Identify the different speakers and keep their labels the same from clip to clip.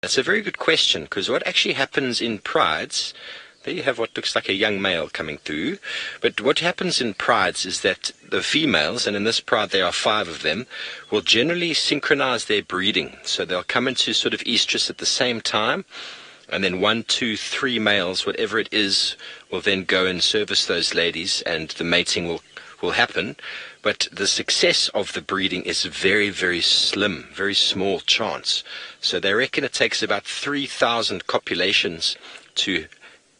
Speaker 1: That's a very good question, because what actually happens in prides, there you have what looks like a young male coming through, but what happens in prides is that the females, and in this pride there are 5 of them, will generally synchronize their breeding. So they'll come into sort of estrus at the same time, and then 1, 2, 3 males, whatever it is, will then go and service those ladies, and the mating will happen. But the success of the breeding is very, very slim, very small chance. So they reckon it takes about 3,000 copulations to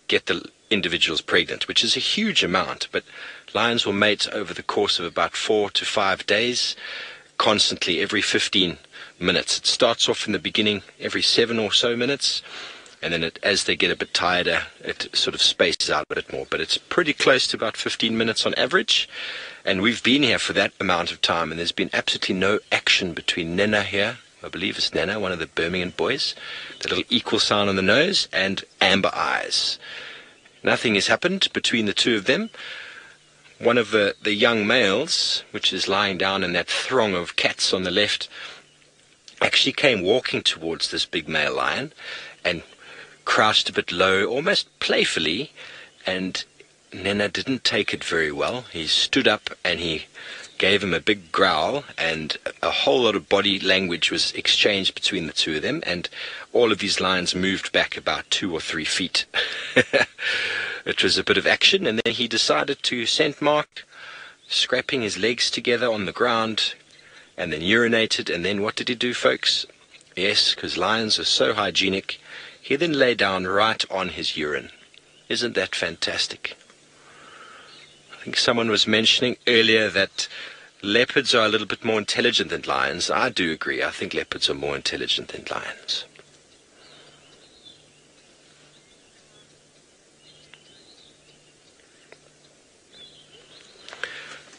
Speaker 1: get the individuals pregnant, which is a huge amount. But lions will mate over the course of about 4 to 5 days, constantly, every 15 minutes. It starts off in the beginning every 7 or so minutes, and then as they get a bit tireder, it sort of spaces out a bit more. But it's pretty close to about 15 minutes on average. And we've been here for that amount of time, and there's been absolutely no action between Nena here, I believe it's Nena, one of the Birmingham boys, the little equal sign on the nose, and Amber Eyes. Nothing has happened between the two of them. One of the young males, which is lying down in that throng of cats on the left, actually came walking towards this big male lion and crouched a bit low, almost playfully, and Nena didn't take it very well. He stood up and he gave him a big growl, and a whole lot of body language was exchanged between the two of them, and all of these lions moved back about 2 or 3 feet. It was a bit of action, and then he decided to scent mark, scraping his legs together on the ground, and then urinated. And then what did he do, folks? Yes, because lions are so hygienic, he then lay down right on his urine. Isn't that fantastic? I think someone was mentioning earlier that leopards are a little bit more intelligent than lions. I do agree. I think leopards are more intelligent than lions.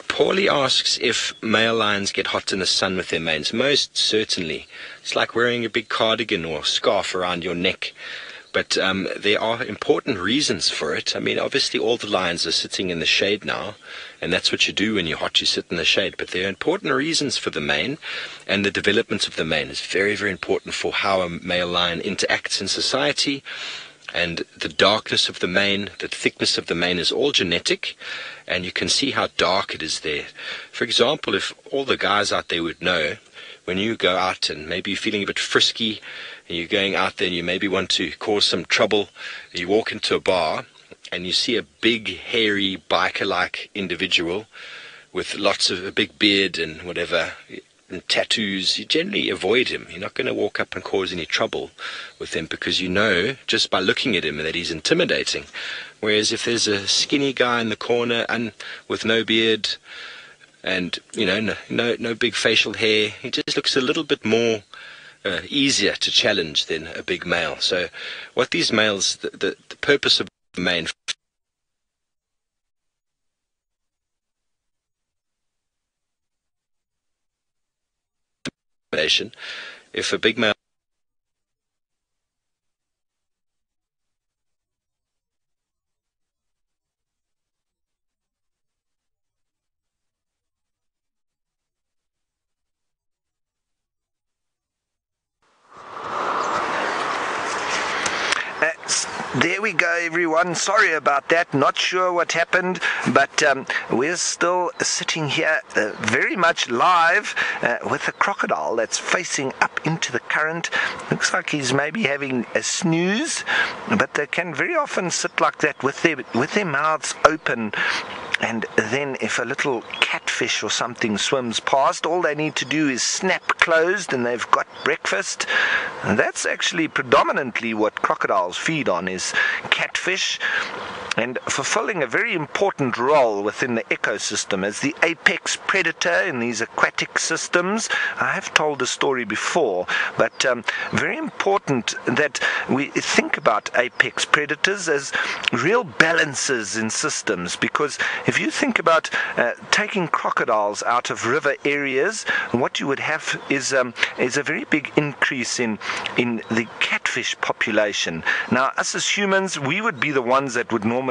Speaker 1: Paulie asks if male lions get hot in the sun with their manes. Most certainly. It's like wearing a big cardigan or scarf around your neck. But there are important reasons for it. I mean, obviously all the lions are sitting in the shade now, and that's what you do when you're hot, you sit in the shade. But there are important reasons for the mane, and the development of the mane is very, very important for how a male lion interacts in society. And the darkness of the mane, the thickness of the mane is all genetic, and you can see how dark it is there. For example, if all the guys out there would know, when you go out and maybe you're feeling a bit frisky, and you're going out there and you maybe want to cause some trouble, you walk into a bar and you see a big, hairy, biker-like individual with lots of a big beard and whatever, and tattoos, you generally avoid him. You're not going to walk up and cause any trouble with him, because you know just by looking at him that he's intimidating. Whereas if there's a skinny guy in the corner and with no beard and no big facial hair, he just looks a little bit more easier to challenge than a big male. So what these males, the purpose of the mane, if a big male
Speaker 2: There we go, everyone. Sorry about that. Not sure what happened, but we're still sitting here very much live with a crocodile that's facing up into the current. Looks like he's maybe having a snooze, but they can very often sit like that with their mouths open. And then if a little catfish or something swims past, all they need to do is snap closed and they've got breakfast. And that's actually predominantly what crocodiles feed on, is catfish, and fulfilling a very important role within the ecosystem as the apex predator in these aquatic systems. I have told the story before, but very important that we think about apex predators as real balances in systems, because if you think about taking crocodiles out of river areas, what you would have is a very big increase in the catfish population. Now, us as humans, we would be the ones that would normally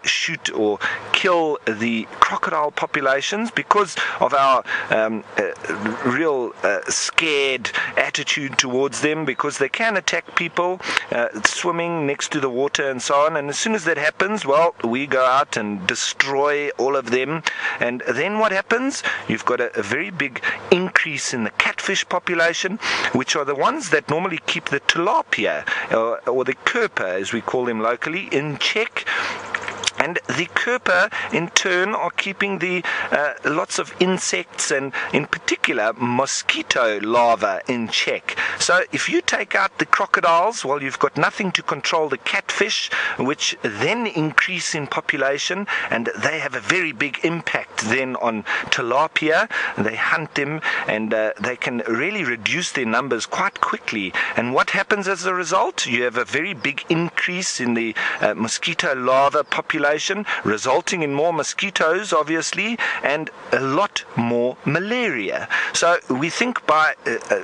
Speaker 2: shoot or kill the crocodile populations because of our real scared attitude towards them, because they can attack people swimming next to the water and so on. And as soon as that happens, well, we go out and destroy all of them. And then what happens? You've got a very big increase in the catfish population, which are the ones that normally keep the tilapia, or the kerper, as we call them locally, in check. And the kerper, in turn, are keeping the lots of insects and, in particular, mosquito larvae in check. So if you take out the crocodiles, well, you've got nothing to control the catfish, which then increase in population, and they have a very big impact then on tilapia. They hunt them, and they can really reduce their numbers quite quickly. And what happens as a result? You have a very big increase in the mosquito larva population, resulting in more mosquitoes, obviously, and a lot more malaria. So we think by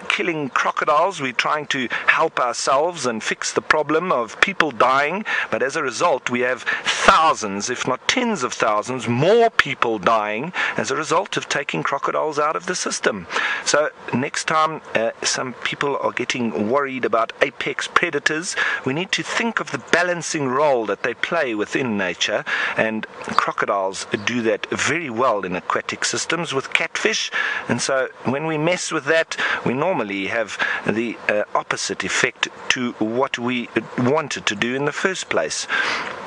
Speaker 2: killing crocodiles, we're trying to help ourselves and fix the problem of people dying, but as a result, we have thousands, if not tens of thousands, more people dying as a result of taking crocodiles out of the system. So next time some people are getting worried about apex predators, we need to think of the balancing role that they play within nature. And crocodiles do that very well in aquatic systems with catfish. And so when we mess with that, we normally have the opposite effect to what we wanted to do in the first place.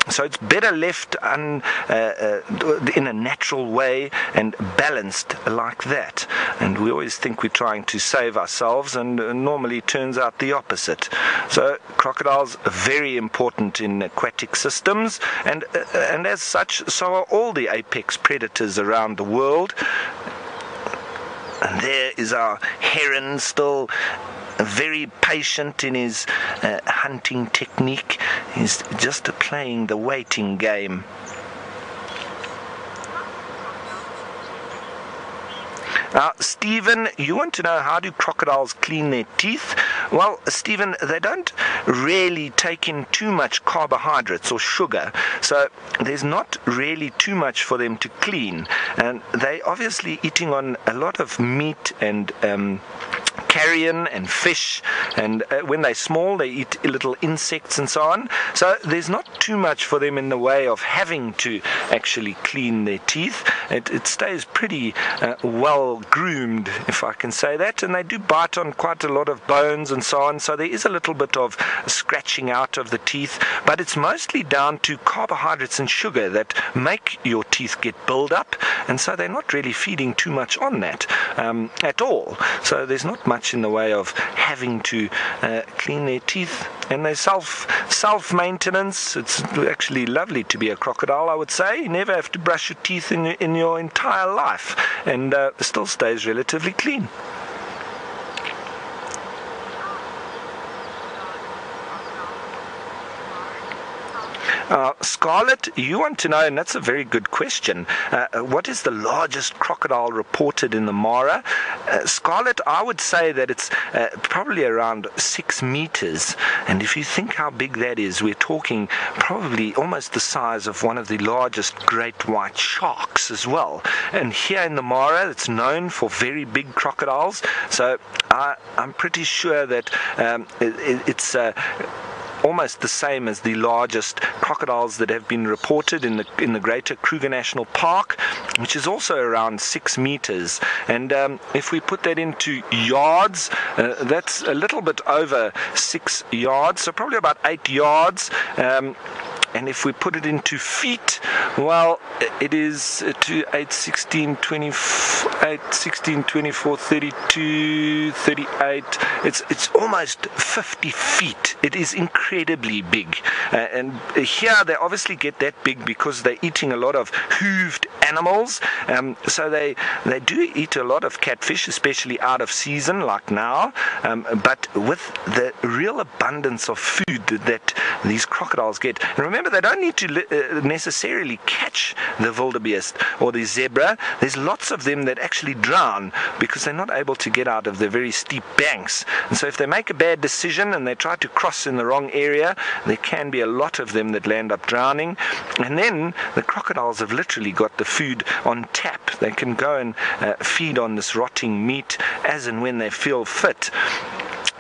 Speaker 2: So it's better left in a natural way and balanced like that. And we always think we're trying to save ourselves, and normally it turns out the opposite. So crocodiles are very important in aquatic systems, and as such, so are all the apex predators around the world. And there is our heron, still very patient in his hunting technique. He's just playing the waiting game. Now, Stephen, you want to know, how do crocodiles clean their teeth? Well, Stephen, they don't really take in too much carbohydrates or sugar, so there's not really too much for them to clean. And they obviously eating on a lot of meat and carrion and fish, and when they're small they eat little insects and so on. So there's not too much for them in the way of having to actually clean their teeth. It stays pretty well groomed, if I can say that, and they do bite on quite a lot of bones and so on, so there is a little bit of scratching out of the teeth, but it's mostly down to carbohydrates and sugar that make your teeth get built up, and so they're not really feeding too much on that at all. So there's not much in the way of having to clean their teeth, and they self-maintenance. It's actually lovely to be a crocodile, I would say. You never have to brush your teeth in your entire life, and still stays relatively clean. Scarlett, you want to know, and that's a very good question, what is the largest crocodile reported in the Mara? Scarlett, I would say that it's probably around 6 meters, and if you think how big that is, we're talking probably almost the size of one of the largest great white sharks as well. And here in the Mara, it's known for very big crocodiles, so I'm pretty sure that it's almost the same as the largest crocodiles that have been reported in the greater Kruger National Park, which is also around 6 meters. And if we put that into yards, that's a little bit over 6 yards, so probably about 8 yards. And if we put it into feet, well, it is 2, 8, 16, 24, 32, 38. It's almost 50 feet. It is incredibly big. And here they obviously get that big because they're eating a lot of hooved animals. So they do eat a lot of catfish, especially out of season like now. But with the real abundance of food that these crocodiles get. And remember, they don't need to necessarily catch the wildebeest or the zebra. There's lots of them that actually drown because they're not able to get out of the very steep banks. And so if they make a bad decision and they try to cross in the wrong area, there can be a lot of them that land up drowning. And then the crocodiles have literally got the food on tap. They can go and feed on this rotting meat as and when they feel fit.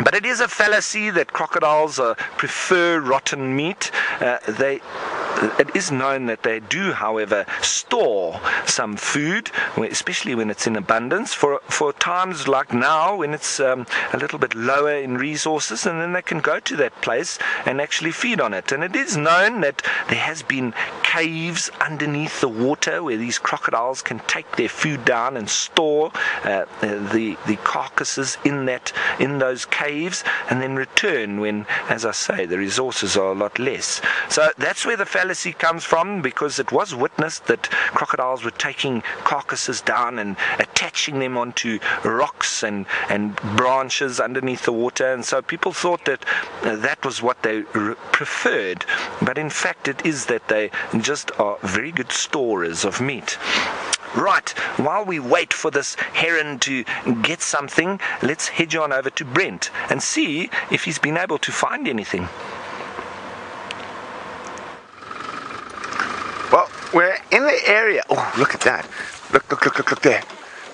Speaker 2: But it is a fallacy that crocodiles prefer rotten meat. It is known that they do, however, store some food, especially when it's in abundance, for times like now when it's a little bit lower in resources, and then they can go to that place and actually feed on it. And it is known that there has been caves underneath the water where these crocodiles can take their food down and store the carcasses in those caves, and then return when, as I say, the resources are a lot less. So that's where the fallacy comes from, because it was witnessed that crocodiles were taking carcasses down and attaching them onto rocks and branches underneath the water, and so people thought that that was what they preferred. But in fact, it is that they just are very good storers of meat. Right, while we wait for this heron to get something, let's head on over to Brent and see if he's been able to find anything.
Speaker 3: Well, we're in the area. Oh, look at that. Look there.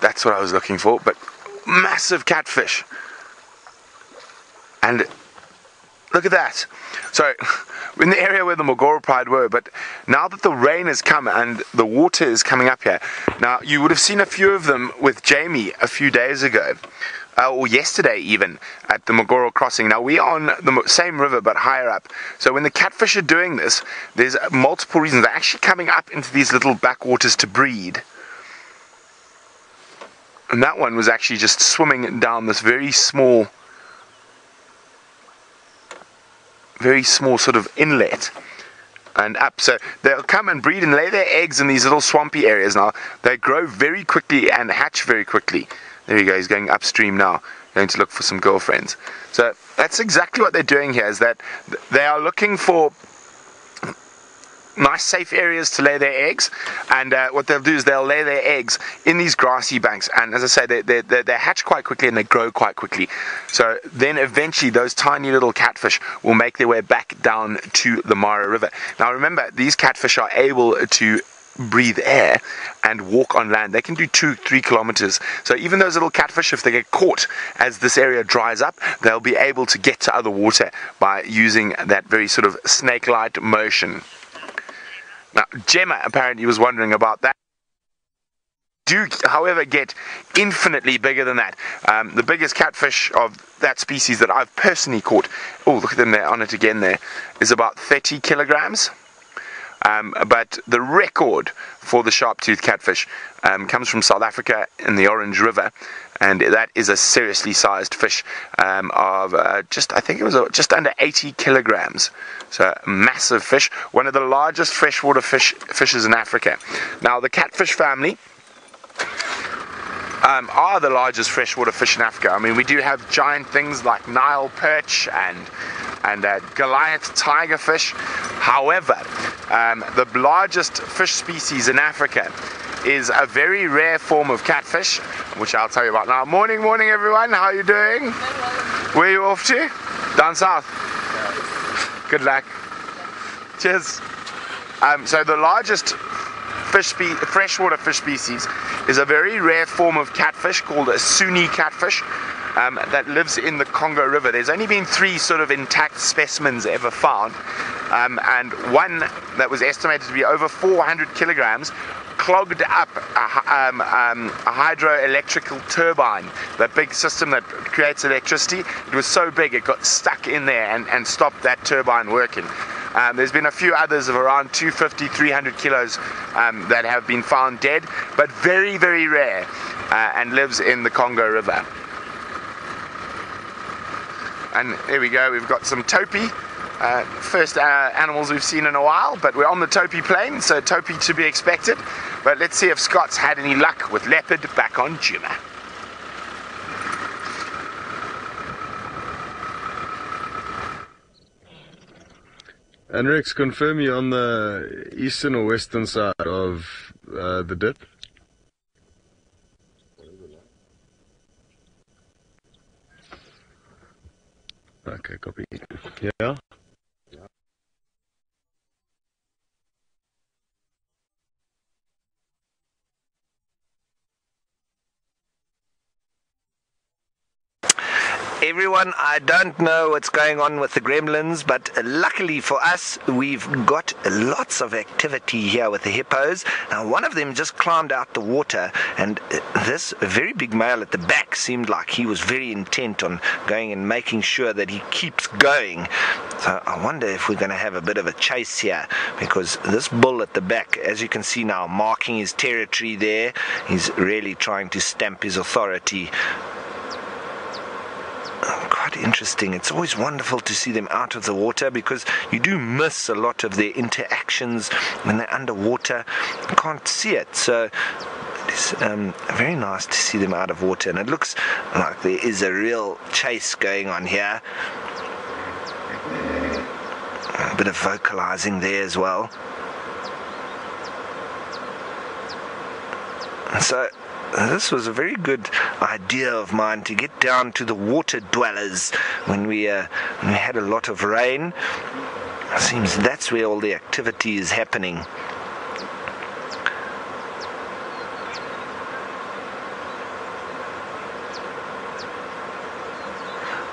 Speaker 3: That's what I was looking for, but massive catfish. And look at that. So, we're in the area where the Magoro Pride were, but now that the rain has come and the water is coming up here, now you would have seen a few of them with Jamie a few days ago, or yesterday even, at the Magoro crossing. Now we're on the same river but higher up, so when the catfish are doing this, there's multiple reasons. They're actually coming up into these little backwaters to breed. And that one was actually just swimming down this very small sort of inlet and up. So they'll come and breed and lay their eggs in these little swampy areas. Now they grow very quickly and hatch very quickly. There you go, he's going upstream now, going to look for some girlfriends. So that's exactly what they're doing here, is that they are looking for nice safe areas to lay their eggs, and what they'll do is they'll lay their eggs in these grassy banks, and as I say, they hatch quite quickly and they grow quite quickly. So then eventually those tiny little catfish will make their way back down to the Mara River. Now remember, these catfish are able to breathe air and walk on land. They can do 2-3 kilometers. So even those little catfish, if they get caught as this area dries up, they'll be able to get to other water by using that very sort of snake-like motion. Now, Djuma apparently was wondering about that. Do, however, get infinitely bigger than that. The biggest catfish of that species that I've personally caught, oh, look at them there, on it again there, is about 30 kilograms. But the record for the sharp-toothed catfish comes from South Africa in the Orange River, and that is a seriously sized fish of I think it was just under 80 kilograms. So massive fish, one of the largest freshwater fishes in Africa. Now the catfish family are the largest freshwater fish in Africa. I mean, we do have giant things like Nile perch and Goliath tigerfish. However, the largest fish species in Africa is a very rare form of catfish, which I'll tell you about now. Morning everyone, how are you doing? Where are you off to? Down south? Good luck. Cheers. So the largest freshwater fish species is a very rare form of catfish called a Sunni catfish that lives in the Congo River. There's only been 3 sort of intact specimens ever found, and one that was estimated to be over 400 kilograms clogged up a hydroelectrical turbine, that big system that creates electricity. It was so big it got stuck in there and stopped that turbine working. There's been a few others of around 250, 300 kilos that have been found dead, but very, very rare, and lives in the Congo River. And there we go, we've got some topi. First animals we've seen in a while, but we're on the topi plain, so topi to be expected. But let's see if Scott's had any luck with leopard back on Djuma.
Speaker 4: And Rex, confirm you on the eastern or western side of the dip? Okay, copy. Yeah?
Speaker 2: Everyone, I don't know what's going on with the gremlins, but luckily for us, we've got lots of activity here with the hippos. Now, one of them just climbed out the water, and this very big male at the back seemed like he was very intent on going and making sure that he keeps going. So I wonder if we're going to have a bit of a chase here, because this bull at the back, as you can see now, marking his territory there, he's really trying to stamp his authority. Quite interesting. It's always wonderful to see them out of the water, because you do miss a lot of their interactions when they're underwater. You can't see it, so it's very nice to see them out of water, and it looks like there is a real chase going on here. A bit of vocalizing there as well. So this was a very good idea of mine, to get down to the water dwellers when we had a lot of rain. It seems that's where all the activity is happening.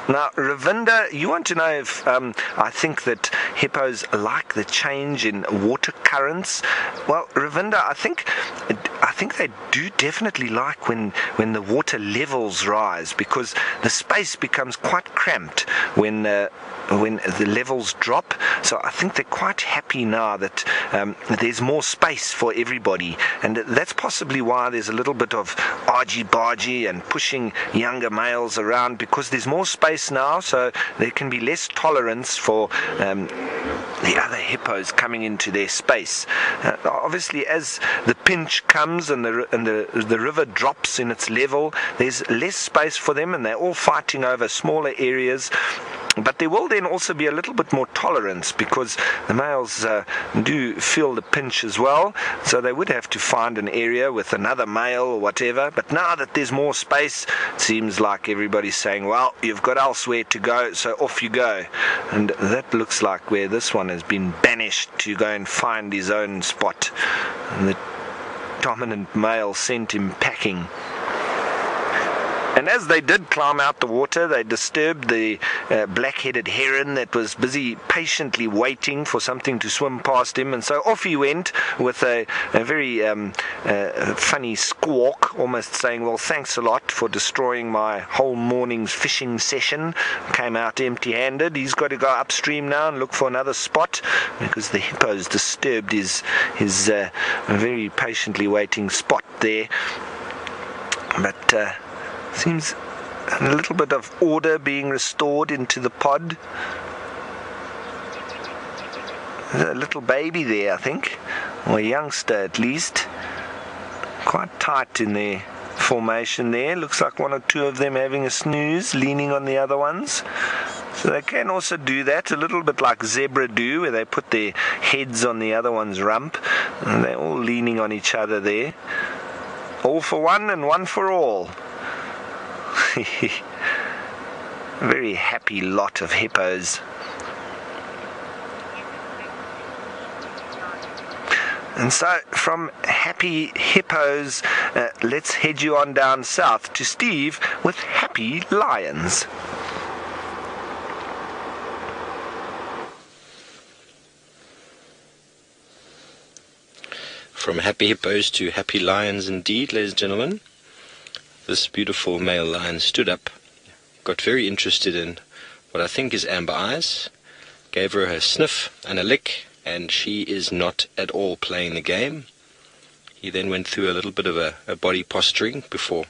Speaker 2: Now, Ravinda, you want to know if I think that hippos like the change in water currents? Well, Ravinda, I think they do definitely like when the water levels rise, because the space becomes quite cramped when the levels drop. So I think they're quite happy now that there's more space for everybody, and that's possibly why there's a little bit of argy-bargy and pushing younger males around, because there's more space now, so there can be less tolerance for the other hippos coming into their space. Obviously, as the pinch comes and the river drops in its level, there's less space for them, and they're all fighting over smaller areas. But there will then also be a little bit more tolerance, because the males do feel the pinch as well, so they would have to find an area with another male or whatever. But now that there's more space, it seems like everybody's saying, well, you've got elsewhere to go, so off you go. And that looks like where this one has been banished to go and find his own spot. And the dominant male sent him packing. And as they did climb out the water, they disturbed the black-headed heron that was busy patiently waiting for something to swim past him. And so off he went with a very funny squawk, almost saying, well, thanks a lot for destroying my whole morning's fishing session. Came out empty-handed. He's got to go upstream now and look for another spot, because the hippos disturbed his very patiently waiting spot there. But seems a little bit of order being restored into the pod. There's a little baby there, I think, or a youngster at least. Quite tight in their formation there. Looks like one or two of them having a snooze, leaning on the other ones. So they can also do that, a little bit like zebra do, where they put their heads on the other one's rump, and they're all leaning on each other there. All for one and one for all. Very happy lot of hippos. And so from happy hippos, let's head you on down south to Steve with happy lions.
Speaker 1: From happy hippos to happy lions indeed, ladies and gentlemen. This beautiful male lion stood up, got very interested in what I think is Amber Eyes, gave her a sniff and a lick, and she is not at all playing the game. He then went through a little bit of a body posturing before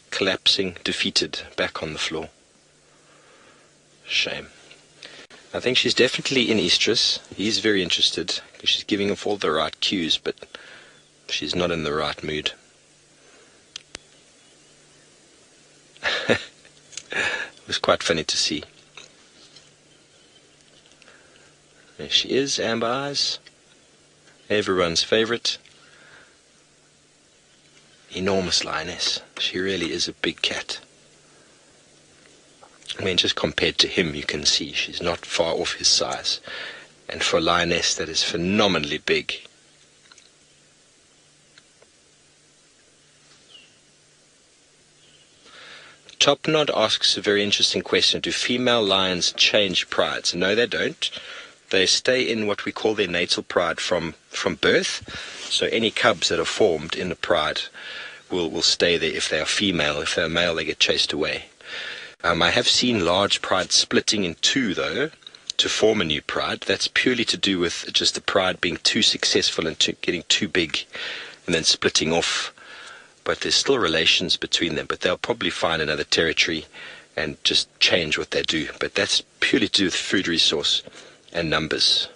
Speaker 1: collapsing, defeated, back on the floor. Shame. I think she's definitely in estrus. He's very interested, because she's giving off all the right cues, but she's not in the right mood. It was quite funny to see. There she is, Amber Eyes. Everyone's favourite. Enormous lioness. She really is a big cat. I mean, just compared to him, you can see she's not far off his size. And for a lioness, that is phenomenally big. Topnod asks a very interesting question. Do female lions change prides? No, they don't. They stay in what we call their natal pride from birth. So any cubs that are formed in the pride will stay there if they are female. If they're male, they get chased away. I have seen large prides splitting in two, though, to form a new pride. That's purely to do with just the pride being too successful and getting too big and then splitting off. But there's still relations between them. But they'll probably find another territory and just change what they do. But that's purely to do with food resource and numbers.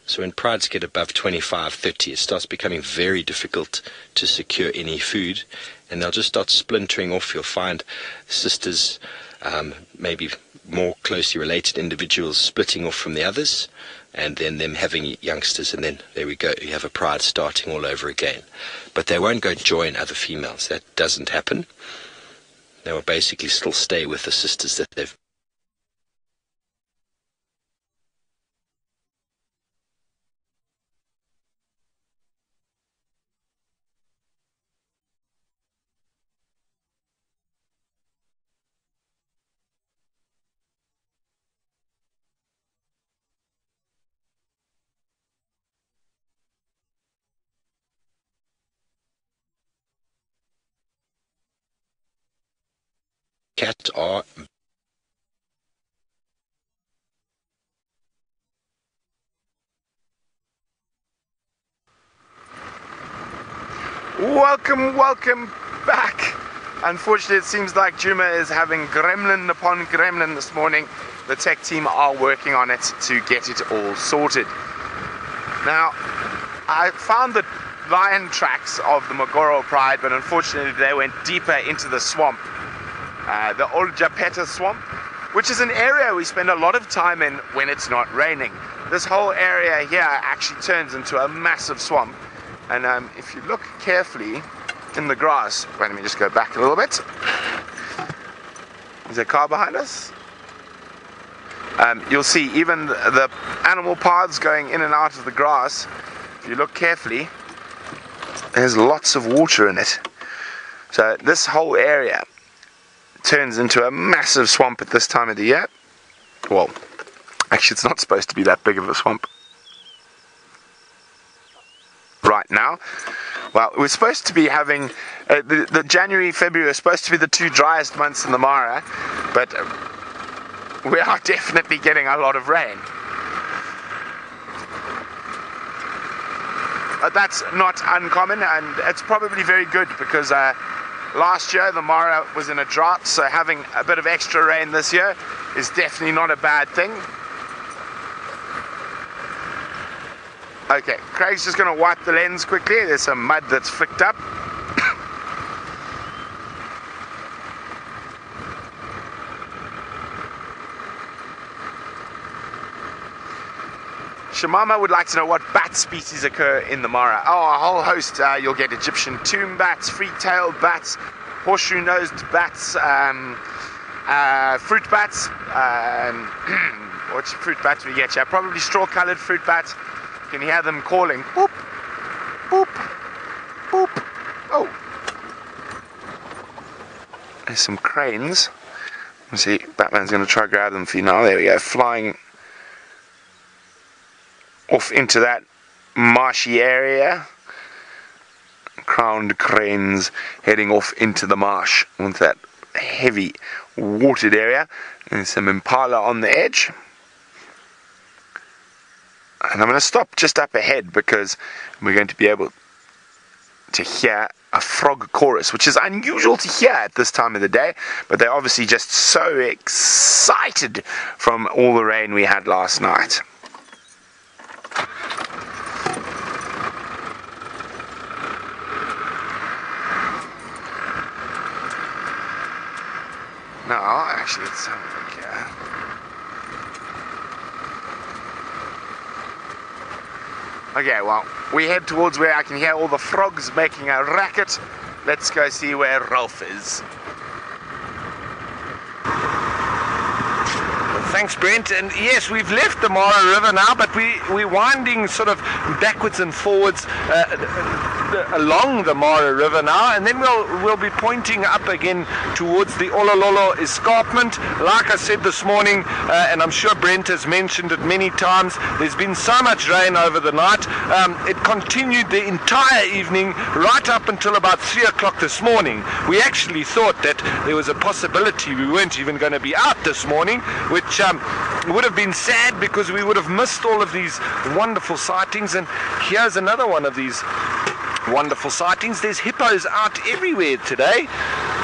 Speaker 1: So when prides get above 25, 30, it starts becoming very difficult to secure any food. And they'll just start splintering off. You'll find sisters, maybe more closely related individuals splitting off from the others, and then them having youngsters, and then there we go, you have a pride starting all over again. But they won't go join other females. That doesn't happen. They will basically still stay with the sisters that they've. Cats are
Speaker 3: Welcome back. Unfortunately, it seems like Djuma is having gremlin upon gremlin this morning. The tech team are working on it to get it all sorted. Now, I found the lion tracks of the Magoro Pride, but unfortunately they went deeper into the swamp, the Old Japeta swamp, which is an area we spend a lot of time in when it's not raining. This whole area here actually turns into a massive swamp. And if you look carefully in the grass, wait, let me just go back a little bit. Is there a car behind us? You'll see even the animal paths going in and out of the grass. If you look carefully, there's lots of water in it. So this whole area turns into a massive swamp at this time of the year. Well, actually it's not supposed to be that big of a swamp right now. Well, we're supposed to be having the January, February are supposed to be the two driest months in the Mara, but we are definitely getting a lot of rain. That's not uncommon, and it's probably very good because last year the Mara was in a drought, so having a bit of extra rain this year is definitely not a bad thing. Okay, Craig's just going to wipe the lens quickly. There's some mud that's flicked up. Shamama would like to know what bat species occur in the Mara. Oh, a whole host. You'll get Egyptian tomb bats, free-tailed bats, horseshoe-nosed bats, fruit bats. Which fruit bats we get here? Probably straw-coloured fruit bats. You can hear them calling. Boop, boop, boop. Oh. There's some cranes. Let's see, Batman's going to try to grab them for you now. There we go, flying off into that marshy area. Crowned cranes heading off into the marsh with that heavy watered area. There's some impala on the edge. And I'm going to stop just up ahead because we're going to be able to hear a frog chorus, which is unusual to hear at this time of the day, but they're obviously just so excited from all the rain we had last night. No, actually, let's have a look here. Okay, well, we head towards where I can hear all the frogs making a racket. Let's go see where Ralph is.
Speaker 2: Thanks, Brent. And yes, we've left the Mara River now, but we're winding sort of backwards and forwards along the Mara River now, and then we'll be pointing up again towards the Olololo escarpment. Like I said this morning, and I'm sure Brent has mentioned it many times, there's been so much rain over the night. It continued the entire evening right up until about 3 o'clock this morning. We actually thought that there was a possibility we weren't even going to be out this morning, which would have been sad because we would have missed all of these wonderful sightings. And here's another one of these wonderful sightings. There's hippos out everywhere today.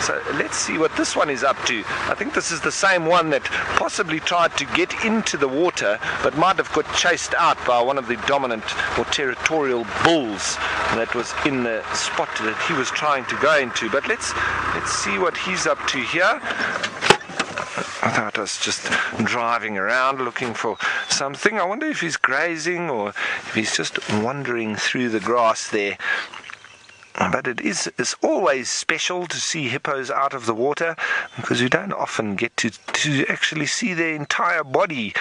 Speaker 2: So let's see what this one is up to. I think this is the same one that possibly tried to get into the water but might have got chased out by one of the dominant or territorial bulls that was in the spot that he was trying to go into. But let's see what he's up to here. I thought I was just driving around looking for something. I wonder if he's grazing or if he's just wandering through the grass there. But it's always special to see hippos out of the water because you don't often get to actually see their entire body.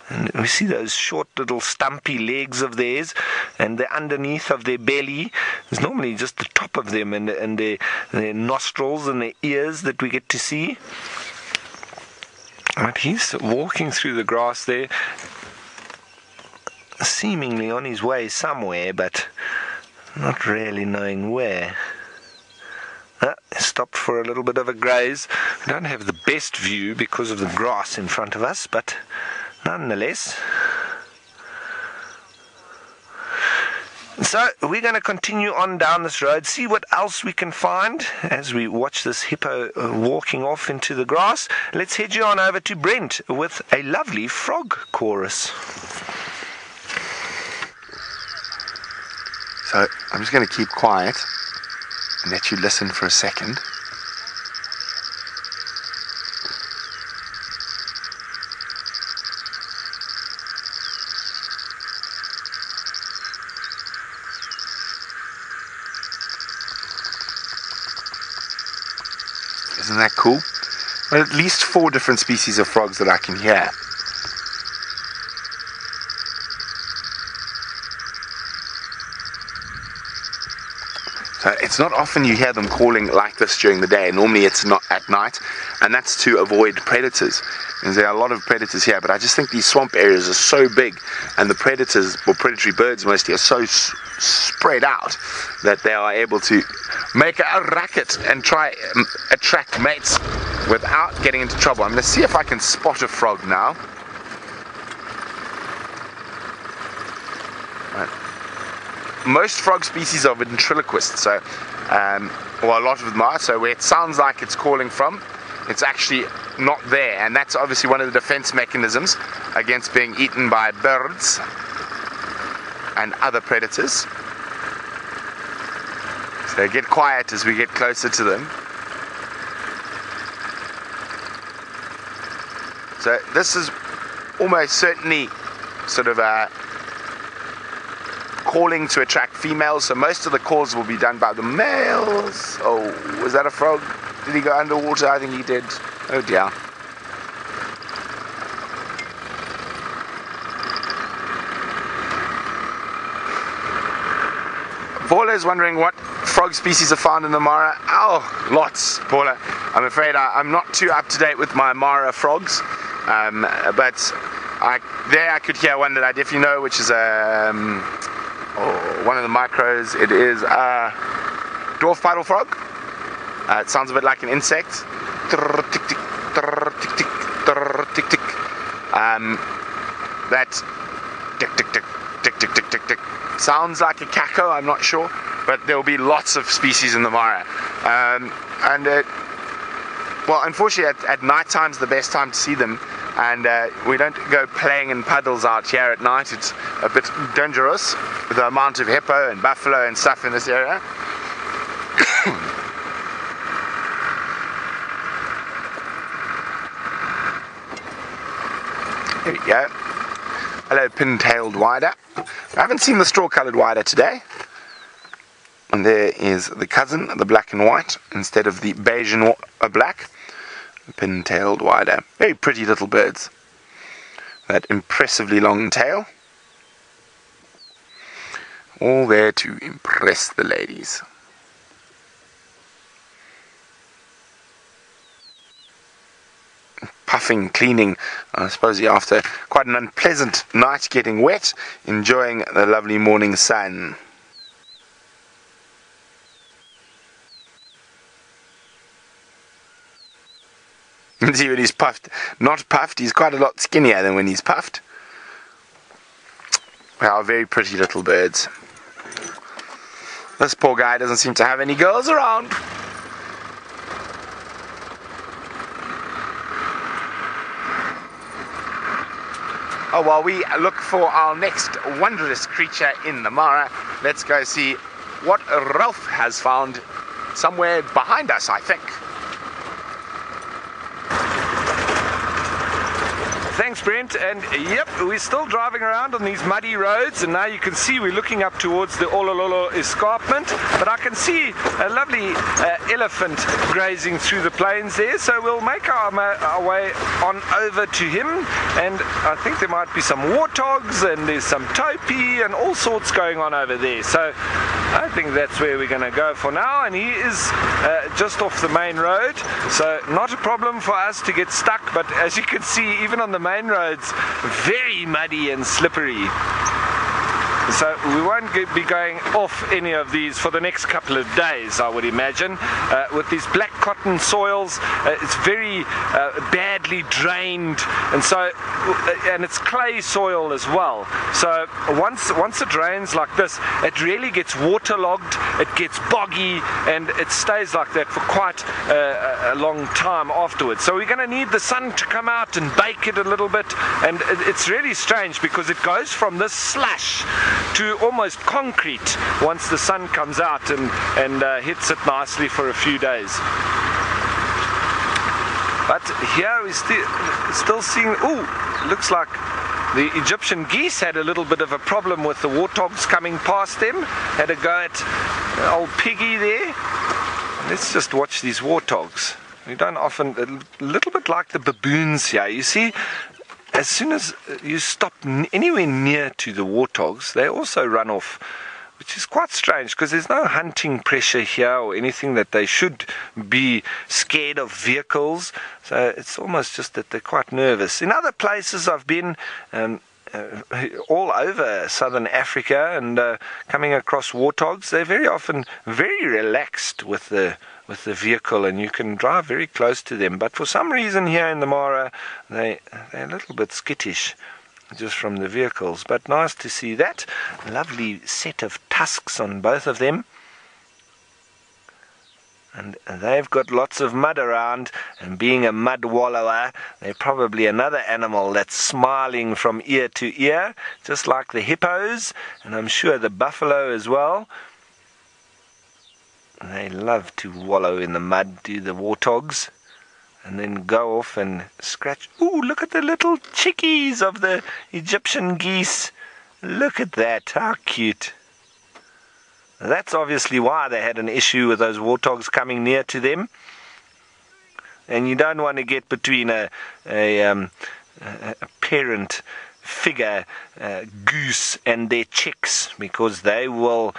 Speaker 2: And we see those short little stumpy legs of theirs and the underneath of their belly. It's normally just the top of them and their nostrils and their ears that we get to see. But he's walking through the grass there, seemingly on his way somewhere, but not really knowing where. Stopped for a little bit of a graze. We don't have the best view because of the grass in front of us, but nonetheless. So we're going to continue on down this road, see what else we can find as we watch this hippo walking off into the grass. Let's head you on over to Brent with a lovely frog chorus.
Speaker 3: So I'm just going to keep quiet and let you listen for a second. Isn't that cool? Well, at least 4 different species of frogs that I can hear. So it's not often you hear them calling like this during the day. Normally it's not at night, and that's to avoid predators. And there are a lot of predators here, but I just think these swamp areas are so big, and the predators, or predatory birds mostly, are so spread out that they are able to make a racket and try attract mates without getting into trouble. I'm going to see if I can spot a frog now. Most frog species are ventriloquists, so well, a lot of them are. So where it sounds like it's calling from, it's actually not there, and that's obviously one of the defense mechanisms against being eaten by birds and other predators. So get quiet as we get closer to them. So this is almost certainly sort of a calling to attract females, so most of the calls will be done by the males. Oh, was that a frog? Did he go underwater? I think he did. Oh dear. Paula is wondering what frog species are found in the Mara. Oh, lots, Paula. I'm afraid I'm not too up to date with my Mara frogs, but I could hear one that I definitely know, which is one of the micros. It is a dwarf paddle frog. It sounds a bit like an insect. That tick tick tick tick tick tick tick tick sounds like a caco. I'm not sure, but there will be lots of species in the Mara. Well, unfortunately, at night time's the best time to see them. And we don't go playing in puddles out here at night. It's a bit dangerous with the amount of hippo and buffalo and stuff in this area. There we go. Hello, pin-tailed wider. I haven't seen the straw-coloured wider today. And there is the cousin, the black and white, instead of the beige and black. Pin-tailed wider. Very pretty little birds. That impressively long tail. All there to impress the ladies. Puffing, cleaning, I suppose after quite an unpleasant night getting wet, enjoying the lovely morning sun. See when he's puffed. Not puffed, he's quite a lot skinnier than when he's puffed. Wow, very pretty little birds. This poor guy doesn't seem to have any girls around. Oh, while we look for our next wondrous creature in the Mara, let's go see what Ralph has found somewhere behind us, I think.
Speaker 2: Thanks, Brent. And yep, we're still driving around on these muddy roads, and now you can see we're looking up towards the Olololo escarpment, but I can see a lovely elephant grazing through the plains there, so we'll make our way on over to him, and I think there might be some warthogs, and there's some topi and all sorts going on over there, so I think that's where we're going to go for now. And he is just off the main road, so not a problem for us to get stuck, but as you can see, even on the main roads, very muddy and slippery. So we won't be going off any of these for the next couple of days, I would imagine. With these black cotton soils, it's very badly drained, and so and it's clay soil as well. So once it rains like this, it really gets waterlogged, it gets boggy, and it stays like that for quite a long time afterwards. So we're going to need the sun to come out and bake it a little bit, and it's really strange because it goes from this slush to almost concrete once the sun comes out and hits it nicely for a few days. But here we're still seeing, looks like the Egyptian geese had a little bit of a problem with the warthogs coming past them. Had a go at old Piggy there. Let's just watch these warthogs. We don't often, a little bit like the baboons here, you see. As soon as you stop anywhere near to the warthogs, they also run off, which is quite strange because there's no hunting pressure here or anything that they should be scared of vehicles. So it's almost just that they're quite nervous. In other places I've been all over southern Africa and coming across warthogs, they're very often very relaxed with the vehicle, and you can drive very close to them. But for some reason here in the Mara, they're a little bit skittish just from the vehicles. But nice to see that. Lovely set of tusks on both of them. And they've got lots of mud around, and being a mud wallower, they're probably another animal that's smiling from ear to ear, just like the hippos, and I'm sure the buffalo as well. They love to wallow in the mud, do the warthogs, and then go off and scratch. Ooh, look at the little chickies of the Egyptian geese. Look at that, how cute. That's obviously why they had an issue with those warthogs coming near to them. And you don't want to get between a parent figure goose and their chicks, because they will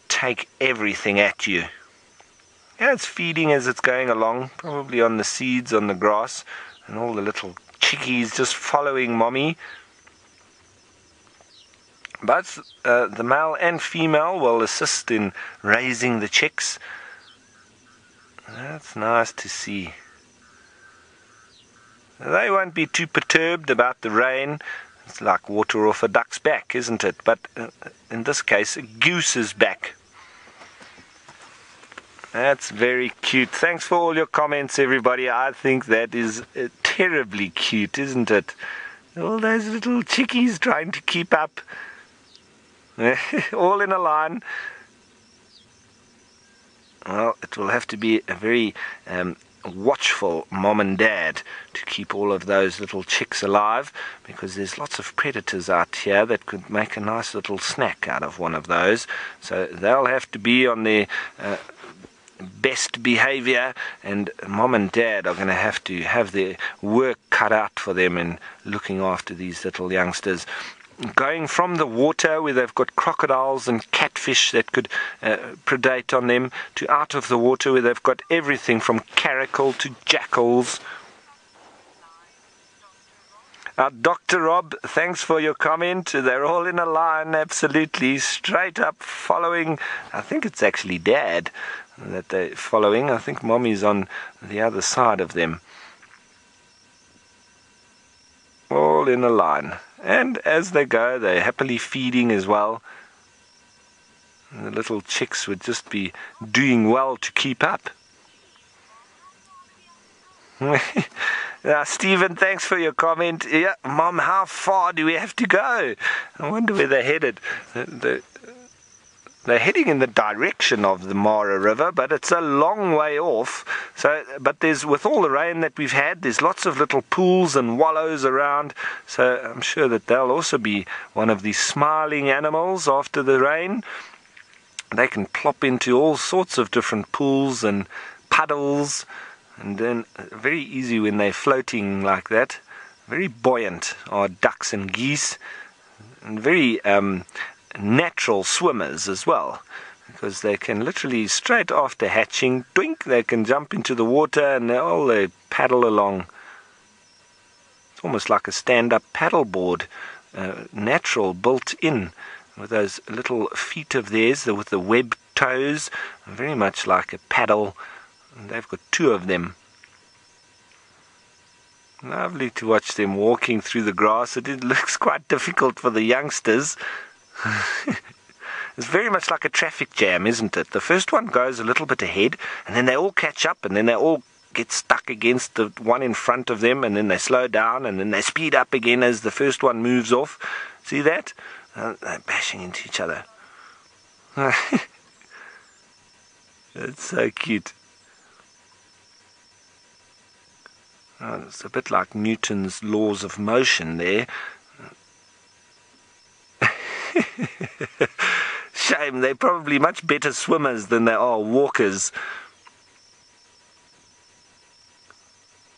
Speaker 2: take everything at you. Yeah, it's feeding as it's going along, probably on the seeds, on the grass, and all the little chickies just following mommy. But the male and female will assist in raising the chicks. That's nice to see. They won't be too perturbed about the rain. It's like water off a duck's back, isn't it? But in this case, a goose's back. That's very cute. Thanks for all your comments, everybody. I think that is terribly cute, isn't it? All those little chickies trying to keep up. All in a line. Well, it will have to be a very watchful mom and dad to keep all of those little chicks alive, because there's lots of predators out here that could make a nice little snack out of one of those. So they'll have to be on their best behavior, and mom and dad are going to have their work cut out for them in looking after these little youngsters. Going from the water where they've got crocodiles and catfish that could predate on them, to out of the water where they've got everything from caracal to jackals. Dr. Rob, thanks for your comment. They're all in a line, absolutely, straight up following. I think it's actually Dad that they're following. I think Mommy's on the other side of them. All in a line. And as they go, they're happily feeding as well. And the little chicks would just be doing well to keep up. Stephen, thanks for your comment. Yeah, Mom, how far do we have to go? I wonder where they're headed. They're heading in the direction of the Mara River, but it's a long way off. But with all the rain that we've had, there's lots of little pools and wallows around. So I'm sure that they'll also be one of these smiling animals after the rain. They can plop into all sorts of different pools and puddles, and then very easy when they're floating like that. Very buoyant are ducks and geese, and very natural swimmers as well, because they can literally, straight after hatching, twink, they can jump into the water and they paddle along. It's almost like a stand-up paddleboard, natural, built in, with those little feet of theirs with the webbed toes, very much like a paddle. And they've got two of them. Lovely to watch them walking through the grass. It looks quite difficult for the youngsters. It's very much like a traffic jam, isn't it? The first one goes a little bit ahead, and then they all catch up, and then they all get stuck against the one in front of them, and then they slow down, and then they speed up again as the first one moves off. See that? They're bashing into each other. It's so cute. It's a bit like Newton's laws of motion there. Shame, they're probably much better swimmers than they are walkers.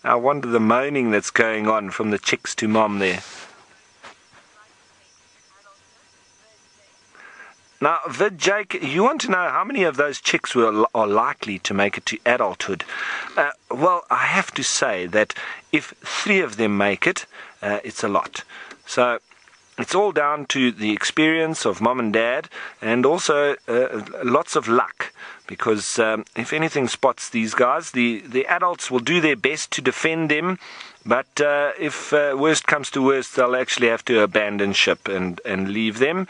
Speaker 2: I wonder the moaning that's going on from the chicks to Mom there. Now, Vid Jake, you want to know how many of those chicks are likely to make it to adulthood? Well, I have to say that if 3 of them make it, it's a lot. So it's all down to the experience of Mom and Dad, and also lots of luck. Because if anything spots these guys, the adults will do their best to defend them, but if worst comes to worst, they'll actually have to abandon ship and leave them.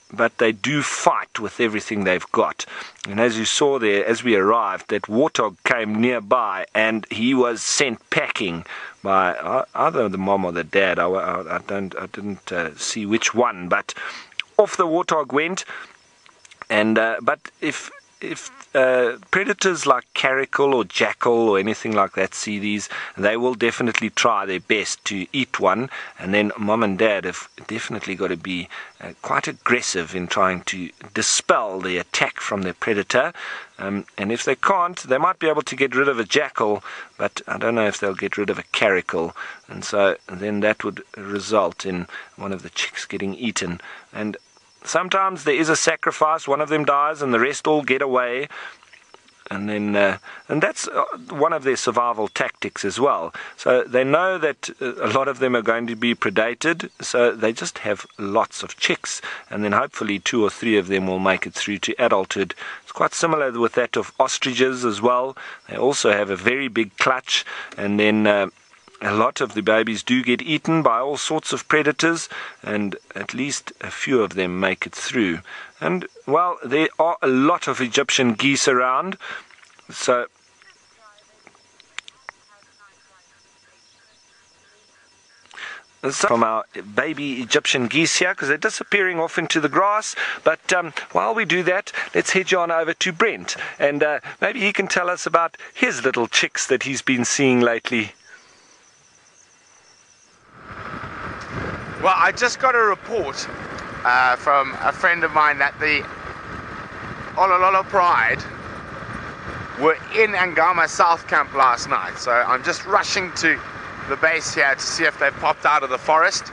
Speaker 2: But they do fight with everything they've got. And as you saw there, as we arrived, that warthog came nearby, and he was sent packing by either the mom or the dad. I didn't see which one, but off the warthog went. And but if predators like caracal or jackal or anything like that see these, they will definitely try their best to eat one. And then Mom and Dad have definitely got to be quite aggressive in trying to dispel the attack from the predator. And if they can't, they might be able to get rid of a jackal, but I don't know if they'll get rid of a caracal. And so then that would result in one of the chicks getting eaten. And sometimes there is a sacrifice, one of them dies and the rest all get away. And then, and that's one of their survival tactics as well. So they know that a lot of them are going to be predated, so they just have lots of chicks, and then hopefully 2 or 3 of them will make it through to adulthood. It's quite similar with that of ostriches as well. They also have a very big clutch, and then a lot of the babies do get eaten by all sorts of predators, and at least a few of them make it through. And, well, there are a lot of Egyptian geese around, so from our baby Egyptian geese here, because they're disappearing off into the grass. But while we do that, let's head on over to Brent, and maybe he can tell us about his little chicks that he's been seeing lately.
Speaker 3: Well, I just got a report from a friend of mine that the Olololo Pride were in Angama South Camp last night. So I'm just rushing to the base here to see if they've popped out of the forest.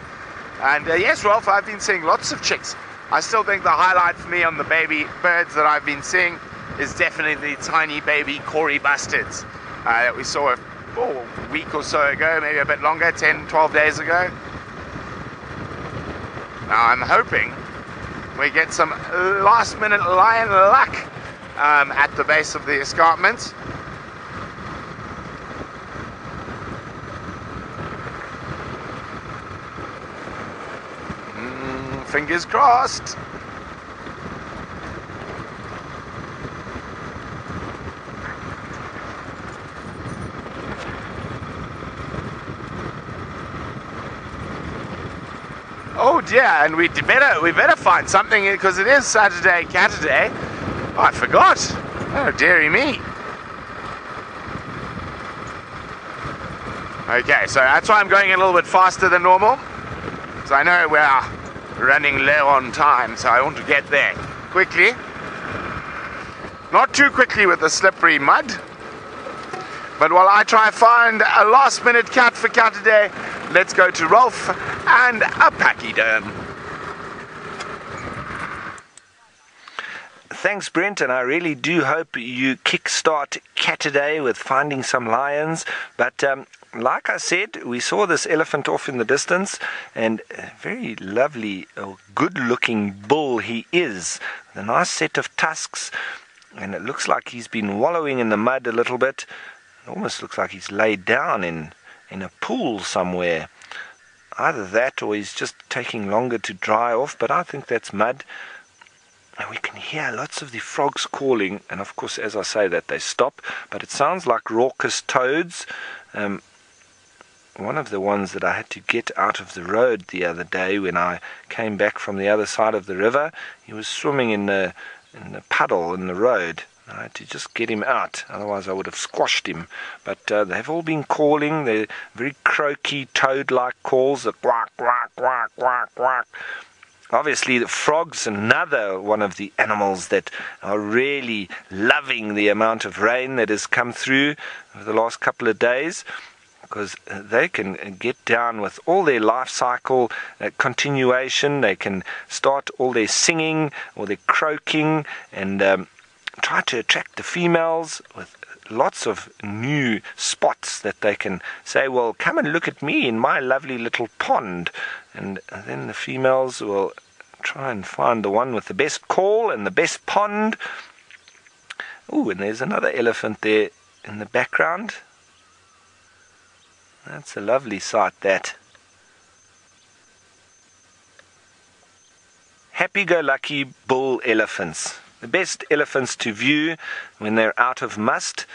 Speaker 3: And yes, Rolf, I've been seeing lots of chicks. I still think the highlight for me on the baby birds that I've been seeing is definitely the tiny baby Cory bustards that we saw a week or so ago, maybe a bit longer, 10, 12 days ago. Now I'm hoping we get some last minute lion luck at the base of the escarpment. Fingers crossed. Oh dear, and we better find something, because it is Saturday Catterday. Oh, I forgot. Oh, dearie me. Okay, so that's why I'm going a little bit faster than normal, because I know we are running low on time, so I want to get there quickly. Not too quickly with the slippery mud. But while I try and find a last minute cat for Catterday, let's go to Rolf and a pachyderm.
Speaker 2: Thanks, Brent, and I really do hope you kickstart Catterday with finding some lions. But like I said, we saw this elephant off in the distance, and a very lovely, good-looking bull he is. With a nice set of tusks, and it looks like he's been wallowing in the mud a little bit. It almost looks like he's laid down in a pool somewhere. Either that or he's just taking longer to dry off, but I think that's mud. And we can hear lots of the frogs calling, and of course, as I say that, they stop, but it sounds like raucous toads. One of the ones that I had to get out of the road the other day when I came back from the other side of the river, he was swimming in the puddle in the road. I had to just get him out, otherwise I would have squashed him. But they've all been calling. They're very croaky, toad-like calls, the quack, quack, quack, quack, quack. Obviously, the frog's another one of the animals that are really loving the amount of rain that has come through over the last couple of days, because they can get down with all their life cycle continuation. They can start all their singing or their croaking and try to attract the females with lots of new spots that they can say, well, come and look at me in my lovely little pond. And then the females will try and find the one with the best call and the best pond. Oh, and there's another elephant there in the background. That's a lovely sight, that. Happy-go-lucky bull elephants. The best elephants to view when they're out of must.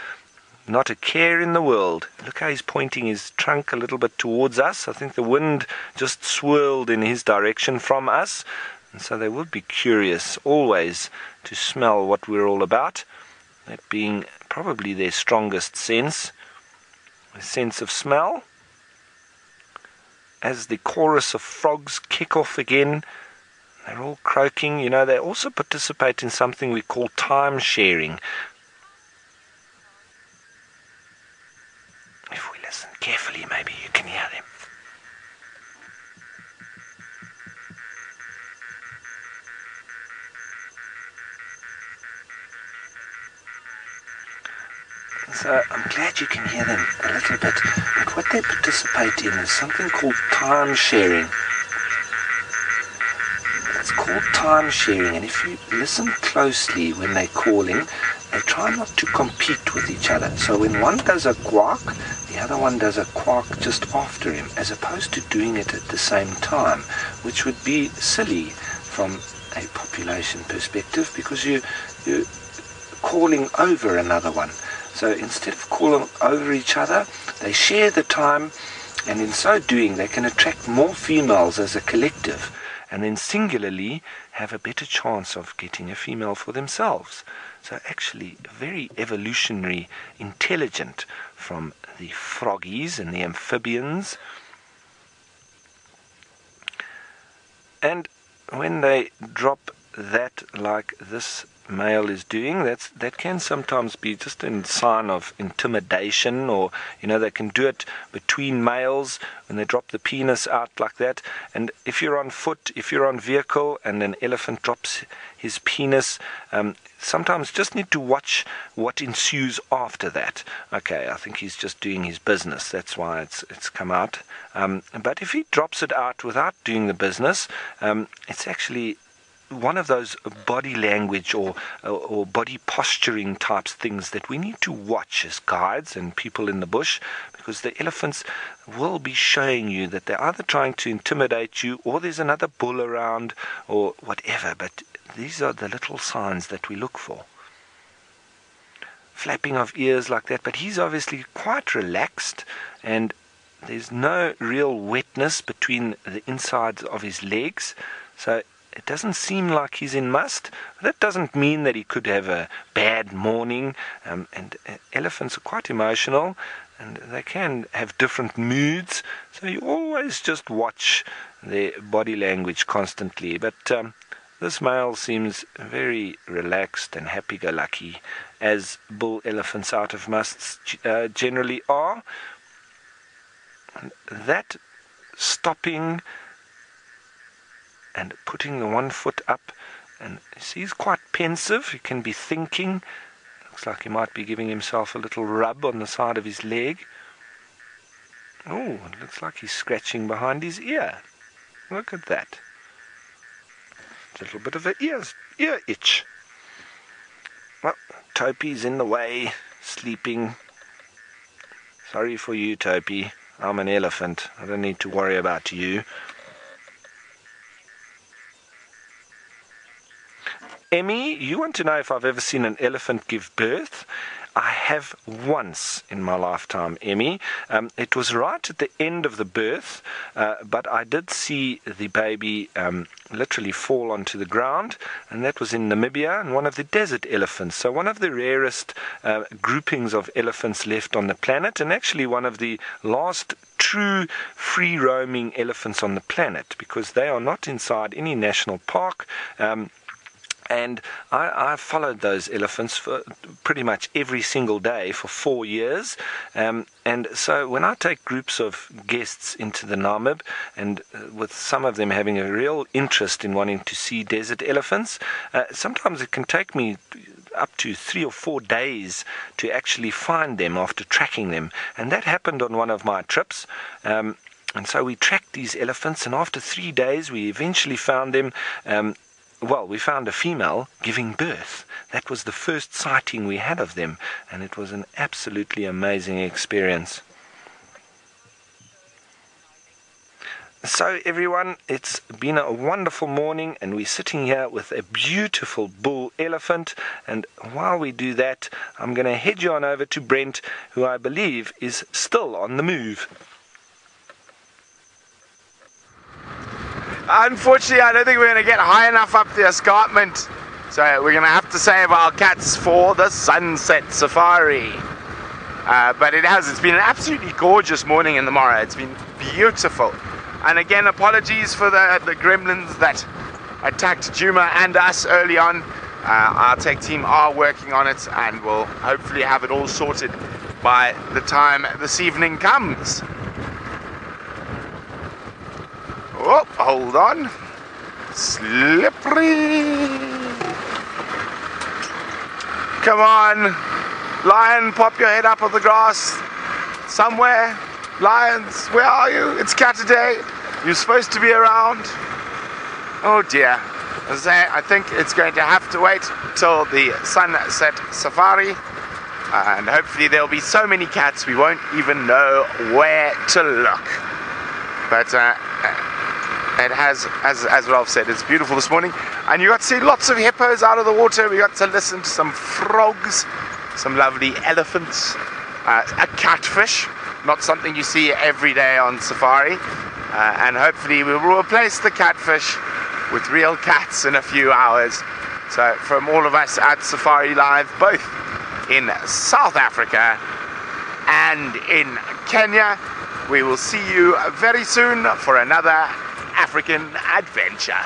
Speaker 2: Not a care in the world. Look how he's pointing his trunk a little bit towards us. I think the wind just swirled in his direction from us. And so they would be curious always to smell what we're all about. That being probably their strongest sense. A sense of smell. As the chorus of frogs kick off again, they're all croaking. You know, they also participate in something we call time sharing. If we listen carefully, maybe you can hear them. So I'm glad you can hear them a little bit. But what they participate in is something called time sharing. It's called time sharing, and if you listen closely when they're calling, they try not to compete with each other. So when one does a quack, the other one does a quack just after him, as opposed to doing it at the same time, which would be silly from a population perspective, because you're calling over another one. So instead of calling over each other, they share the time, And in so doing, they can attract more females as a collective, and then singularly have a better chance of getting a female for themselves. So actually very evolutionary intelligent from the froggies and the amphibians. And when they drop that like this male is doing, that can sometimes be just a sign of intimidation, or they can do it between males when they drop the penis out like that. And if you're on foot, if you're on vehicle and an elephant drops his penis, sometimes just need to watch what ensues after that. Okay, I think he's just doing his business, that's why it's come out. But if he drops it out without doing the business, it's actually one of those body language or body posturing types things that we need to watch as guides and people in the bush, because the elephants will be showing you that they're either trying to intimidate you, or there's another bull around, or whatever. But these are the little signs that we look for. Flapping of ears like that, but he's obviously quite relaxed, and there's no real wetness between the insides of his legs, so it doesn't seem like he's in must. That doesn't mean that he could have a bad morning, and elephants are quite emotional, and they can have different moods, so you always just watch their body language constantly. But this male seems very relaxed and happy-go-lucky, as bull elephants out of musts generally are. And that stopping and putting the one foot up, and he's quite pensive. He can be thinking. Looks like he might be giving himself a little rub on the side of his leg. Oh, it looks like he's scratching behind his ear. Look at that. A little bit of an ear itch. Well, Topi's in the way, sleeping. Sorry for you, Topi. I'm an elephant. I don't need to worry about you. Emmy, you want to know if I've ever seen an elephant give birth? I have once in my lifetime, Emmy. It was right at the end of the birth, but I did see the baby literally fall onto the ground, and that was in Namibia, and one of the desert elephants. So one of the rarest groupings of elephants left on the planet, and actually one of the last true free-roaming elephants on the planet, because they are not inside any national park. And I followed those elephants for pretty much every single day for 4 years. And so when I take groups of guests into the Namib, and with some of them having a real interest in wanting to see desert elephants, sometimes it can take me up to 3 or 4 days to actually find them after tracking them. And that happened on one of my trips. And so we tracked these elephants, and after 3 days we eventually found them. We found a female giving birth. That was the first sighting we had of them, and it was an absolutely amazing experience. So everyone, it's been a wonderful morning, and we're sitting here with a beautiful bull elephant, and while we do that, I'm going to head you on over to Brent, who I believe is still on the move.
Speaker 3: Unfortunately, I don't think we're going to get high enough up the escarpment, so we're going to have to save our cats for the sunset safari. But it's been an absolutely gorgeous morning in the Mara. It's been beautiful. And again, apologies for the gremlins that attacked Djuma and us early on. Our tech team are working on it, and we'll hopefully have it all sorted by the time this evening comes. Oh, hold on. Slippery. Come on. Lion, pop your head up on the grass. Somewhere. Lions, where are you? It's cat day. You're supposed to be around. Oh dear. As I say, I think it's going to have to wait till the sunset safari. And hopefully there'll be so many cats we won't even know where to look. But it has, as Ralph said, it's beautiful this morning, and you got to see lots of hippos out of the water. We got to listen to some frogs, some lovely elephants, a catfish, not something you see every day on safari. And hopefully we will replace the catfish with real cats in a few hours. So from all of us at Safari Live, both in South Africa and in Kenya, we will see you very soon for another African adventure.